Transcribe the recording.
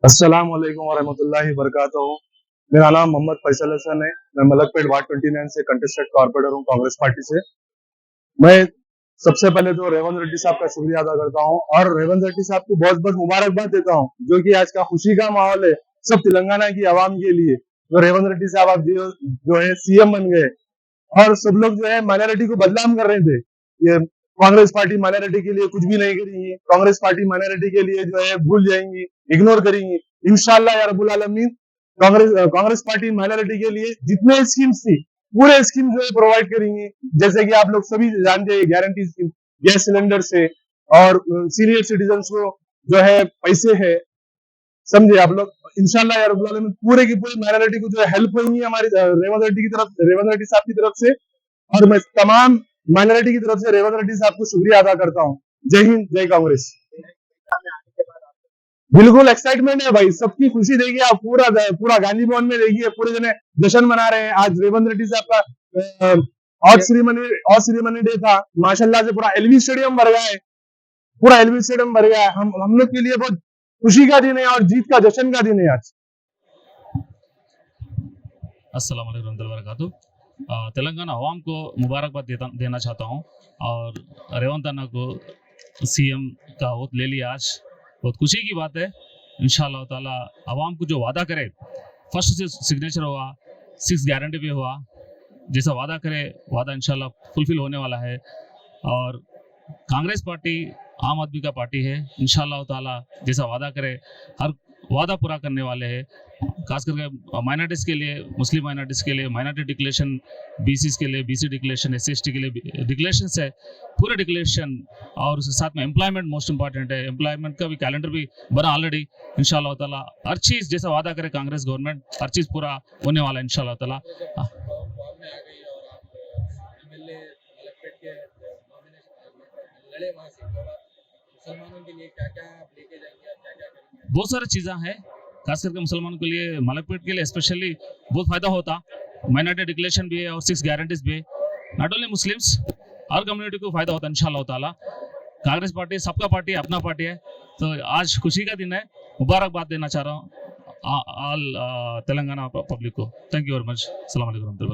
अस्सलाम वालेकुम वरहमतुल्लाहि वबरकातुहू। मेरा नाम मोहम्मद फैसल हसन है। मैं मलकपेट वार्ड 29 से कंटेस्टेड कॉर्पोरेटर हूँ कांग्रेस पार्टी से। मैं सबसे पहले तो रेवंत रेड्डी साहब का शुक्रिया अदा करता हूँ और रेवंत रेड्डी साहब को बहुत बहुत मुबारकबाद देता हूँ, जो कि आज का खुशी का माहौल है सब तेलंगाना की आवाम के लिए। जो रेवंत रेड्डी साहब आप जो है सीएम बन गए और सब लोग जो है माइनॉरिटी को बदनाम कर रहे थे। ये कांग्रेस पार्टी माइनॉरिटी के लिए कुछ भी नहीं करेंगी, कांग्रेस पार्टी माइनॉरिटी के लिए जो है भूल जाएंगी, इग्नोर करेंगी। इंशाल्लाह या रब्बुल आलमीन कांग्रेस पार्टी माइनॉरिटी के लिए जितने स्कीम्स थी पूरे स्कीम जो है प्रोवाइड करेंगी। जैसे कि आप लोग सभी जानते हैं गारंटी स्कीम, गैस सिलेंडर से और सीनियर सिटीजन को जो है पैसे है, समझे आप लोग। इंशाल्लाह या रब्बुल आलमीन पूरे की पूरी माइनॉरिटी को जो है हेल्प होगी हमारी रेवंत रेड्डी साहब की तरफ से। और मैं तमाम माइनॉरिटी की तरफ से रेवंत रेड्डी साहब को शुक्रिया अदा करता हूँ। जय हिंद, जय कांग्रेस। बिल्कुल एक्साइटमेंट है भाई, सबकी खुशी देखिए आप, पूरा पूरा गांधी भवन में देखिए पूरे जने जश्न मना रहे हैं। आज रेवंत रेड्डी साहब का और सेरेमनी डे था। माशाल्लाह से पूरा एलवी स्टेडियम भर गया है, पूरा एलवी स्टेडियम भर गया है। हम लोग के लिए बहुत खुशी का दिन है और जीत का जश्न का दिन है आज। अस्सलाम वालेकुम रहमतुल्लाहि व बरकातुहू। तेलंगाना अवाम को मुबारकबाद देना चाहता हूँ और रेवंत अन्ना को सीएम का ओथ ले लिया आज, बहुत खुशी की बात है। इंशाअल्लाह ताला अवाम को जो वादा करे, फर्स्ट से सिग्नेचर हुआ, 6 गारंटी भी हुआ, जैसा वादा करे वादा इंशाअल्लाह फुलफिल होने वाला है। और कांग्रेस पार्टी आम आदमी का पार्टी है, इंशाअल्लाह ताला जैसा वादा करे हर वादा पूरा करने वाले हैं। खास करके माइनॉरिटीज़ के लिए, मुस्लिम माइनॉरिटीज़ के लिए माइनॉरिटी डिक्लेरेशन, बीसीज के लिए बीसी डिक्लेरेशन, एससी के लिए डिक्लेरेशन है, पूरे डिक्लेरेशन। और उसके साथ में एम्प्लॉयमेंट मोस्ट इंपॉर्टेंट है, एम्प्लॉयमेंट का भी कैलेंडर भी बना ऑलरेडी। इंशाअल्लाह ताला हर चीज़ जैसा वादा करे कांग्रेस गवर्नमेंट, हर चीज़ पूरा होने वाला है इंशाअल्लाह ताला। बहुत सारी चीज़ें हैं, खास करके मुसलमानों के लिए, मलकपेट के लिए स्पेशली बहुत फायदा होता। माइनॉरिटी डिक्लेरेशन भी है और 6 गारंटीज भी है। Not only Muslims, her community को फायदा होता है इंशाअल्लाह ताला। कांग्रेस पार्टी सबका पार्टी है, अपना पार्टी है। तो आज खुशी का दिन है, मुबारकबाद देना चाह रहा हूँ ऑल तेलंगाना पब्लिक को। Thank you very much. अस्सलाम वालेकुम।